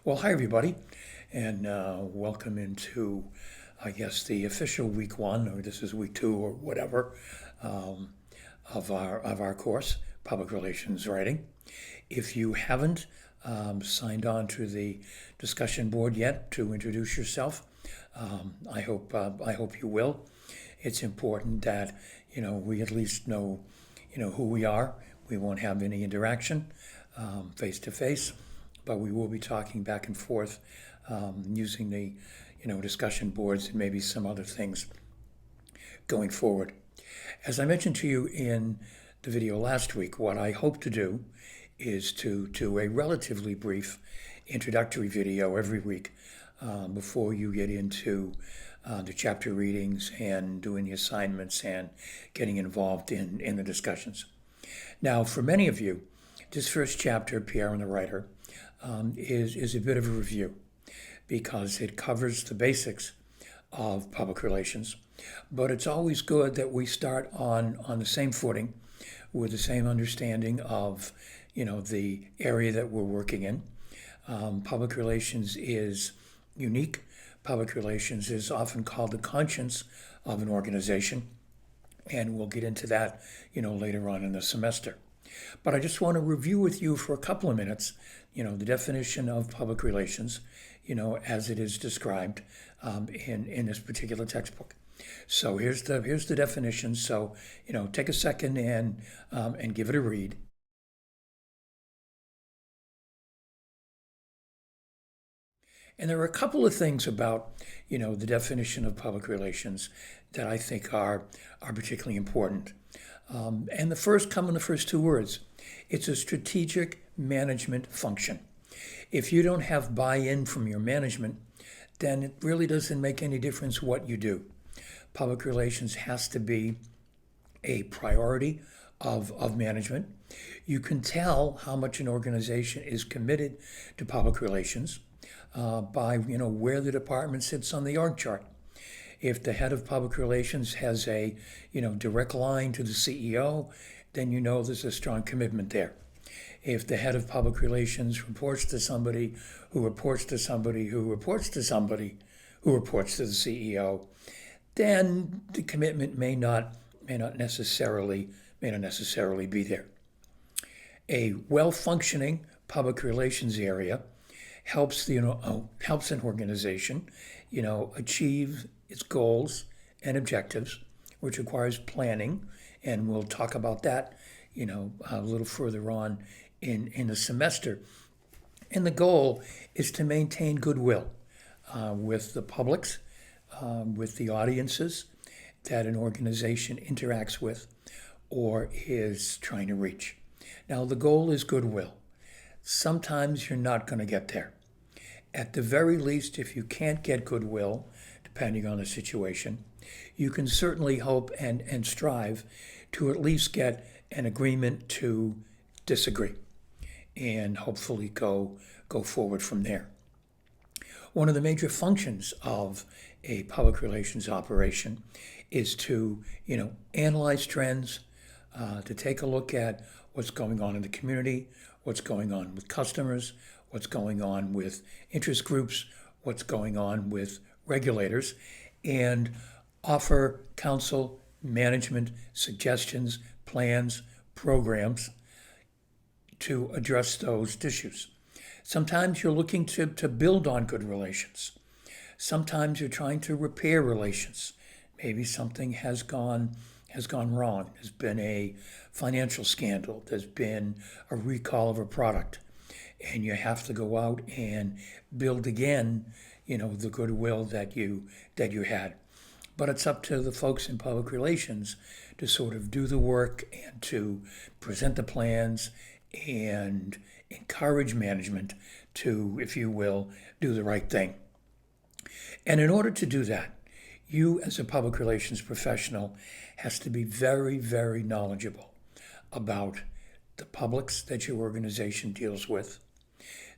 Well, hi everybody, and welcome into, I guess, the official week one, or this is week two, or whatever, um, of our course, public relations writing. If you haven't signed on to the discussion board yet to introduce yourself, I hope you will. It's important that we at least know who we are. We won't have any interaction face to face, but we will be talking back and forth using the discussion boards and maybe some other things going forward. As I mentioned to you in the video last week, what I hope to do is to do a relatively brief introductory video every week before you get into the chapter readings and doing the assignments and getting involved in the discussions. Now, for many of you, this first chapter, Pierre and the Writer, is a bit of a review because it covers the basics of public relations. But it's always good that we start on the same footing with the same understanding of the area that we're working in. Public relations is unique. Public relations is often called the conscience of an organization, and we'll get into that later on in the semester. But I just want to review with you for a couple of minutes, the definition of public relations, as it is described in this particular textbook. So here's the definition. So take a second and give it a read. And there are a couple of things about, the definition of public relations that I think are particularly important. And the first come in the first two words. It's a strategic management function. If you don't have buy-in from your management, then it really doesn't make any difference what you do. Public relations has to be a priority of management. You can tell how much an organization is committed to public relations by where the department sits on the org chart. If the head of public relations has a direct line to the CEO, then there's a strong commitment there. If the head of public relations reports to somebody who reports to somebody who reports to somebody who reports to the CEO, then the commitment may not necessarily be there. A well-functioning public relations area helps an organization achieve its goals and objectives, which requires planning, and we'll talk about that a little further on in the semester. And the goal is to maintain goodwill with the publics, with the audiences that an organization interacts with or is trying to reach. Now, the goal is goodwill. Sometimes you're not going to get there. At the very least, if you can't get goodwill, depending on the situation, you can certainly hope and strive to at least get an agreement to disagree and hopefully go forward from there. One of the major functions of a public relations operation is to analyze trends, to take a look at what's going on in the community, what's going on with customers, what's going on with interest groups, what's going on with regulators, and offer counsel, management, suggestions, plans, programs to address those issues. Sometimes you're looking to build on good relations. Sometimes you're trying to repair relations. Maybe something has gone wrong. There's been a financial scandal. There's been a recall of a product. And you have to go out and build again, the goodwill that you had. But it's up to the folks in public relations to sort of do the work and to present the plans and encourage management to, if you will, do the right thing. And in order to do that, you as a public relations professional has to be very, very knowledgeable about the publics that your organization deals with,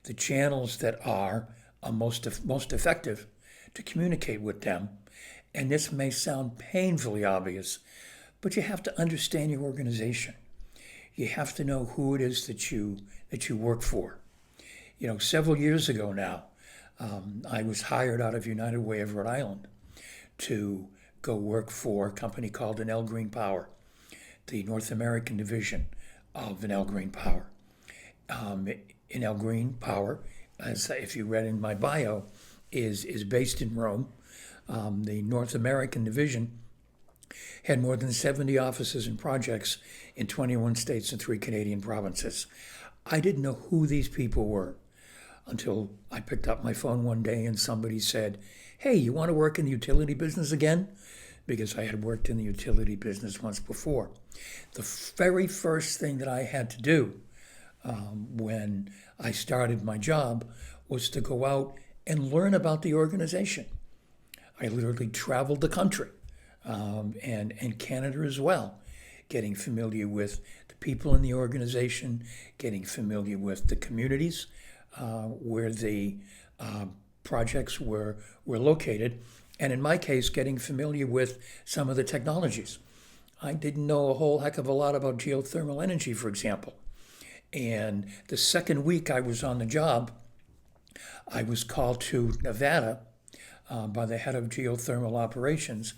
the channels that are most effective to communicate with them. And this may sound painfully obvious, but you have to understand your organization. You have to know who it is that you work for. Several years ago now, I was hired out of United Way of Rhode Island to go work for a company called Enel Green Power, the North American division of Enel Green Power. Enel Green Power, as if you read in my bio, is based in Rome. The North American division had more than 70 offices and projects in 21 states and 3 Canadian provinces. I didn't know who these people were until I picked up my phone one day and somebody said, "Hey, you want to work in the utility business again?" Because I had worked in the utility business once before. The very first thing that I had to do when I started my job was to go out and learn about the organization. I literally traveled the country and Canada as well, getting familiar with the people in the organization, getting familiar with the communities where the projects were located, and in my case, getting familiar with some of the technologies. I didn't know a whole heck of a lot about geothermal energy, for example. And the second week I was on the job, I was called to Nevada by the head of geothermal operations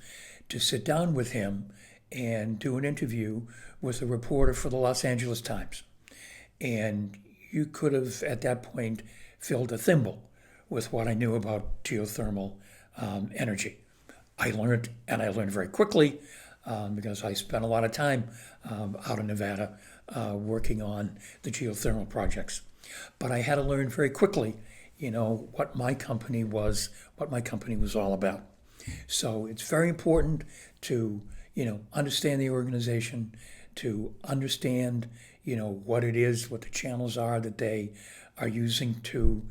to sit down with him and do an interview with a reporter for the Los Angeles Times. And you could have, at that point, filled a thimble with what I knew about geothermal energy. I learned very quickly because I spent a lot of time out in Nevada working on the geothermal projects. But I had to learn very quickly, what my company was all about. So it's very important to, understand the organization, to understand, what it is, what the channels are that they are using to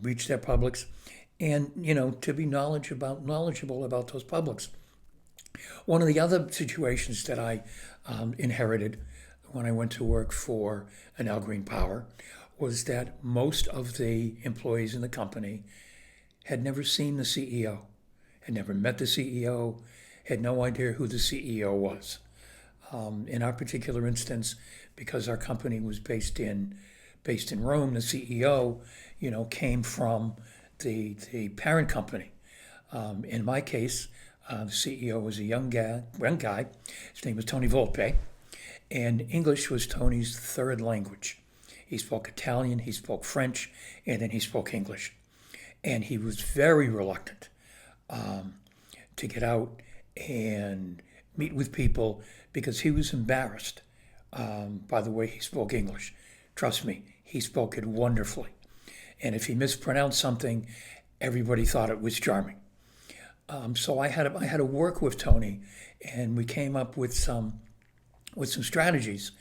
reach their publics, and, to be knowledgeable about those publics. One of the other situations that I inherited when I went to work for Enel Green Power was that most of the employees in the company had never seen the CEO, had never met the CEO, had no idea who the CEO was. In our particular instance, because our company was based in Rome, the CEO, came from the parent company. In my case, the CEO was a young guy. His name was Tony Volpe, and English was Tony's third language. He spoke Italian, he spoke French, and then he spoke English. And he was very reluctant to get out and meet with people because he was embarrassed by the way he spoke English. Trust me, he spoke it wonderfully. And if he mispronounced something, everybody thought it was charming. So I had to work with Tony, and we came up with some strategies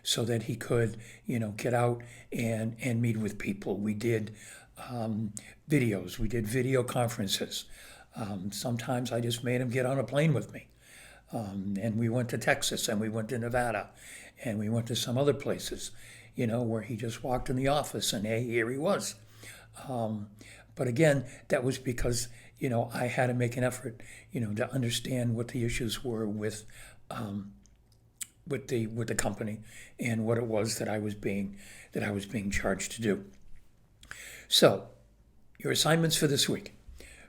so that he could, get out and meet with people. We did videos, we did video conferences. Sometimes I just made him get on a plane with me. And we went to Texas, and we went to Nevada, and we went to some other places, where he just walked in the office and, hey, here he was. But again, that was because, I had to make an effort, to understand what the issues were with the company and what it was that I was being charged to do. So, your assignments for this week.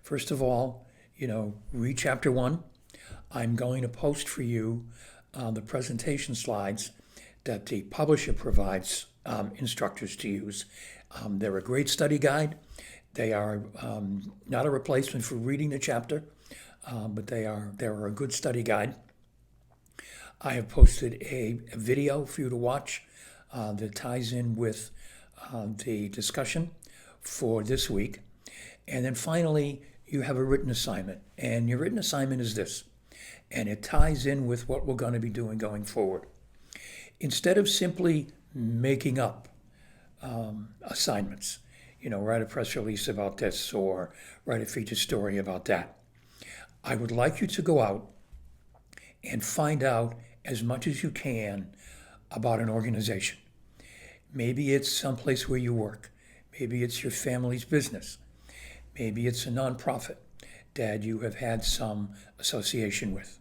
First of all, read chapter 1. I'm going to post for you the presentation slides that the publisher provides instructors to use. They're a great study guide. They are not a replacement for reading the chapter, but they're a good study guide. I have posted a video for you to watch that ties in with the discussion for this week. And then finally, you have a written assignment. And your written assignment is this. And it ties in with what we're going to be doing going forward. Instead of simply making up assignments, write a press release about this or write a feature story about that, I would like you to go out and find out as much as you can about an organization. Maybe it's someplace where you work. Maybe it's your family's business. Maybe it's a nonprofit that you have had some association with.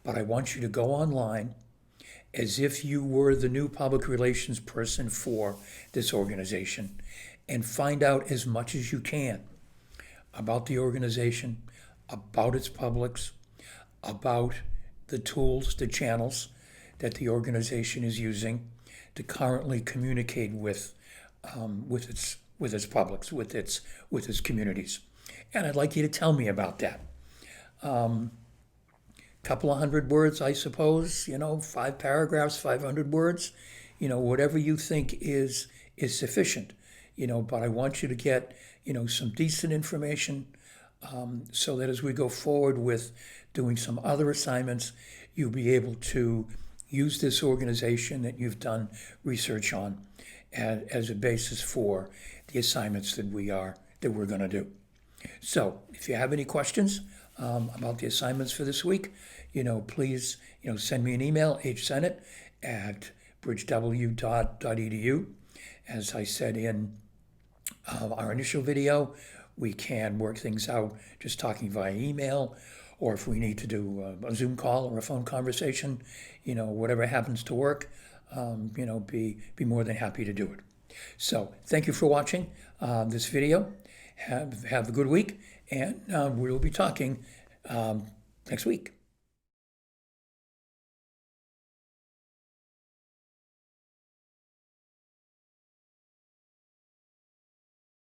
But I want you to go online as if you were the new public relations person for this organization and find out as much as you can about the organization, about its publics, about the tools, the channels that the organization is using to currently communicate with its publics, with its communities. And I'd like you to tell me about that. Couple of hundred words, I suppose, 5 paragraphs, 500 words, whatever you think is sufficient, but I want you to get, some decent information, so that as we go forward with doing some other assignments, you'll be able to use this organization that you've done research on as a basis for the assignments that we're going to do. So if you have any questions about the assignments for this week, please, send me an email, hsennett@bridgew.edu. As I said in our initial video, we can work things out just talking via email, or if we need to do a Zoom call or a phone conversation, whatever happens to work, be more than happy to do it. So thank you for watching this video. Have a good week, and we'll be talking next week.